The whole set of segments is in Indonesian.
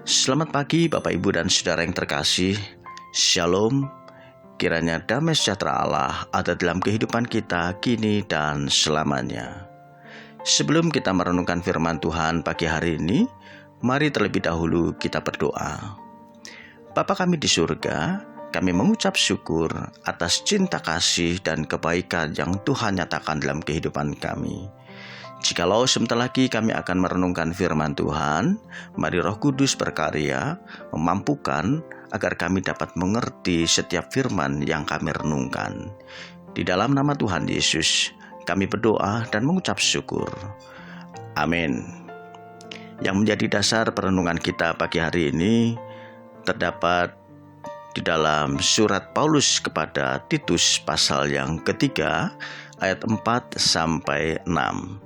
Selamat pagi Bapak Ibu dan Saudara yang terkasih. Shalom. Kiranya damai sejahtera Allah ada dalam kehidupan kita kini dan selamanya. Sebelum kita merenungkan firman Tuhan pagi hari ini, mari terlebih dahulu kita berdoa. Bapa kami di surga, kami mengucap syukur atas cinta kasih dan kebaikan yang Tuhan nyatakan dalam kehidupan kami. Jikalau sebentar lagi kami akan merenungkan firman Tuhan, mari Roh Kudus berkarya, memampukan agar kami dapat mengerti setiap firman yang kami renungkan. Di dalam nama Tuhan Yesus, kami berdoa dan mengucap syukur. Amin. Yang menjadi dasar perenungan kita pagi hari ini terdapat di dalam surat Paulus kepada Titus pasal yang ketiga, ayat 4 sampai 6.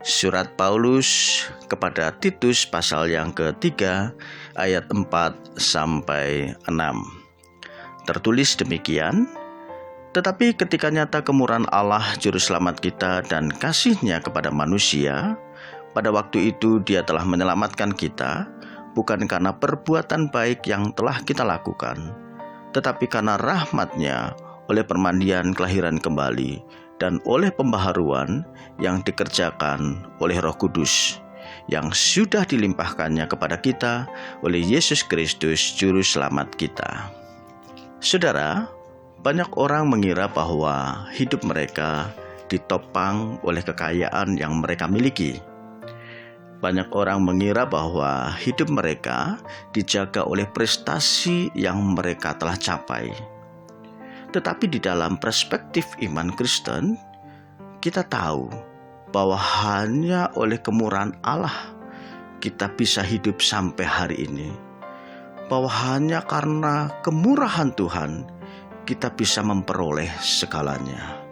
Surat Paulus kepada Titus pasal yang ketiga ayat 4 sampai 6. Tertulis demikian, tetapi ketika nyata kemurahan Allah juru selamat kita dan kasih-Nya kepada manusia, pada waktu itu Dia telah menyelamatkan kita, bukan karena perbuatan baik yang telah kita lakukan, tetapi karena rahmat-Nya oleh permandian kelahiran kembali dan oleh pembaharuan yang dikerjakan oleh Roh Kudus yang sudah dilimpahkannya kepada kita oleh Yesus Kristus Juru Selamat kita. Saudara, banyak orang mengira bahwa hidup mereka ditopang oleh kekayaan yang mereka miliki. Banyak orang mengira bahwa hidup mereka dijaga oleh prestasi yang mereka telah capai. Tetapi di dalam perspektif iman Kristen, kita tahu bahwa hanya oleh kemurahan Allah kita bisa hidup sampai hari ini. Bahwa hanya karena kemurahan Tuhan kita bisa memperoleh segalanya.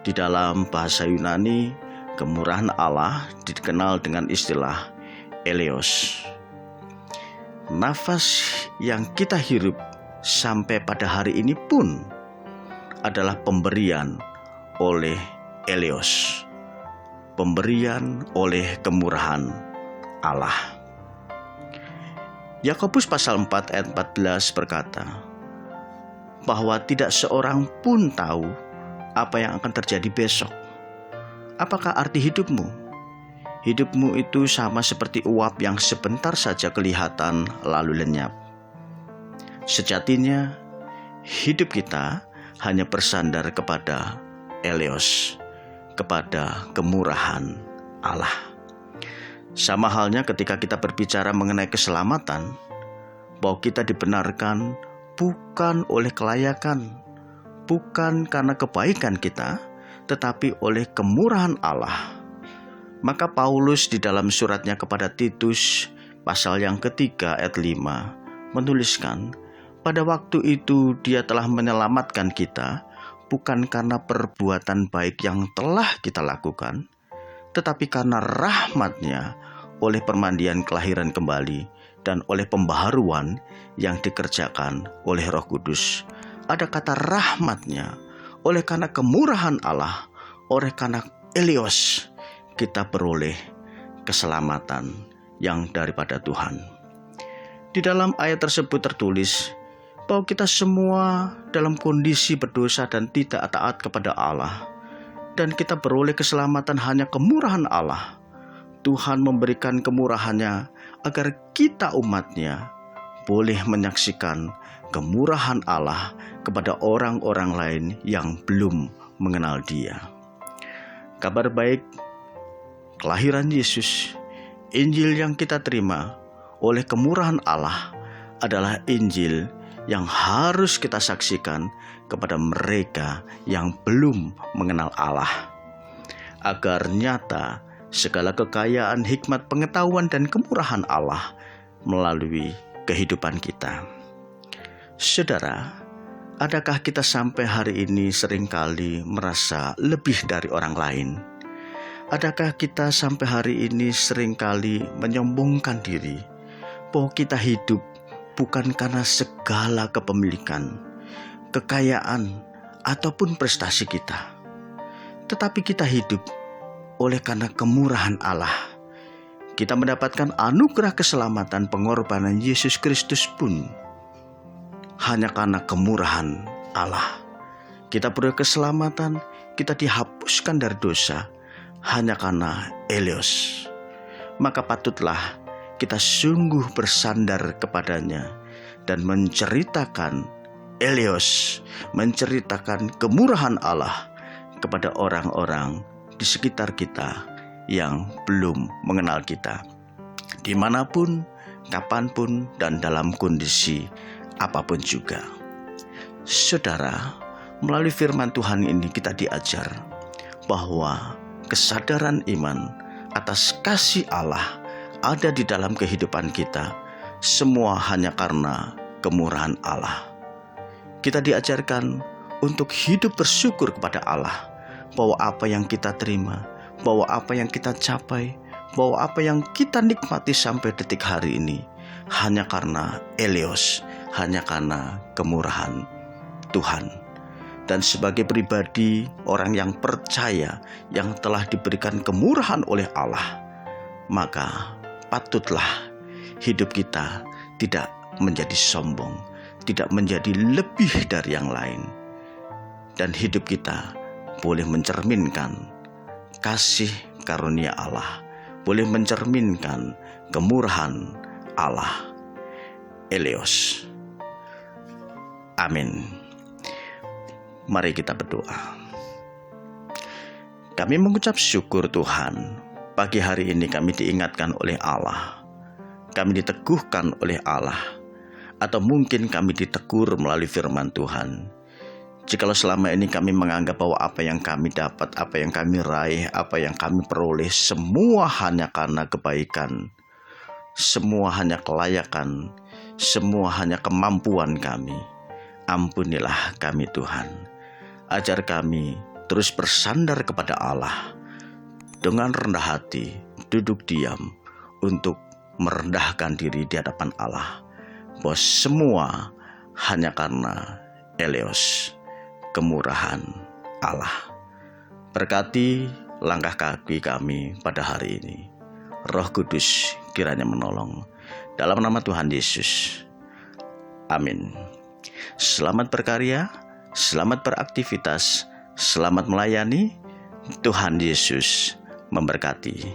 Di dalam bahasa Yunani, kemurahan Allah dikenal dengan istilah eleos. Nafas yang kita hirup sampai pada hari ini pun adalah pemberian oleh eleos, pemberian oleh kemurahan Allah. Yakobus pasal 4 ayat 14 berkata, bahwa tidak seorang pun tahu apa yang akan terjadi besok. Apakah arti hidupmu? Hidupmu itu sama seperti uap yang sebentar saja kelihatan lalu lenyap. Sejatinya, hidup kita hanya bersandar kepada eleos, kepada kemurahan Allah. Sama halnya ketika kita berbicara mengenai keselamatan, bahwa kita dibenarkan bukan oleh kelayakan, bukan karena kebaikan kita, tetapi oleh kemurahan Allah. Maka Paulus di dalam suratnya kepada Titus pasal yang ketiga ayat 5 menuliskan, pada waktu itu Dia telah menyelamatkan kita, bukan karena perbuatan baik yang telah kita lakukan, tetapi karena rahmat-Nya oleh permandian kelahiran kembali dan oleh pembaharuan yang dikerjakan oleh Roh Kudus. Ada kata rahmat-Nya, oleh karena kemurahan Allah, oleh karena eleos, kita beroleh keselamatan yang daripada Tuhan. Di dalam ayat tersebut tertulis bahwa kita semua dalam kondisi berdosa dan tidak taat kepada Allah, dan kita beroleh keselamatan hanya kemurahan Allah. Tuhan memberikan kemurahan-Nya agar kita umat-Nya boleh menyaksikan kemurahan Allah kepada orang-orang lain yang belum mengenal Dia. Kabar baik kelahiran Yesus, Injil yang kita terima oleh kemurahan Allah adalah Injil yang harus kita saksikan kepada mereka yang belum mengenal Allah, agar nyata segala kekayaan, hikmat, pengetahuan, dan kemurahan Allah melalui kehidupan kita. Saudara, adakah kita sampai hari ini seringkali merasa lebih dari orang lain? Adakah kita sampai hari ini seringkali menyombongkan diri bahwa kita hidup bukan karena segala kepemilikan, kekayaan, ataupun prestasi kita, tetapi kita hidup oleh karena kemurahan Allah. kita mendapatkan anugerah keselamatan pengorbanan Yesus Kristus pun hanya karena kemurahan Allah. Kita peroleh keselamatan, kita dihapuskan dari dosa hanya karena Eleos. Maka patutlah kita sungguh bersandar kepadanya dan menceritakan Eleos, menceritakan kemurahan Allah kepada orang-orang di sekitar kita yang belum mengenal kita, dimanapun, kapanpun, dan dalam kondisi apapun juga. Saudara, melalui firman Tuhan ini kita diajar bahwa kesadaran iman atas kasih Allah ada di dalam kehidupan kita, semua hanya karena kemurahan Allah. Kita diajarkan untuk hidup bersyukur kepada Allah, bahwa apa yang kita terima, bahwa apa yang kita capai, bahwa apa yang kita nikmati sampai detik hari ini hanya karena Eleos, hanya karena kemurahan Tuhan. Dan sebagai pribadi, orang yang percaya, yang telah diberikan kemurahan oleh Allah, maka patutlah hidup kita tidak menjadi sombong, tidak menjadi lebih dari yang lain. Dan hidup kita boleh mencerminkan kasih karunia Allah, boleh mencerminkan kemurahan Allah. Eleos. Amin. Mari kita berdoa. Kami mengucap syukur Tuhan, pagi hari ini kami diingatkan oleh Allah, kami diteguhkan oleh Allah, atau mungkin kami ditegur melalui firman Tuhan. Jikalau selama ini kami menganggap bahwa apa yang kami dapat, apa yang kami raih, apa yang kami peroleh, semua hanya karena kebaikan, semua hanya kelayakan, semua hanya kemampuan kami. Ampunilah kami Tuhan. Ajar kami terus bersandar kepada Allah dengan rendah hati, duduk diam untuk merendahkan diri di hadapan Allah, bahwa semua hanya karena Eleos, kemurahan Allah. Berkati langkah kaki kami pada hari ini. Roh Kudus kiranya menolong. Dalam nama Tuhan Yesus. Amin. Selamat berkarya, selamat beraktivitas, selamat melayani. Tuhan Yesus memberkati.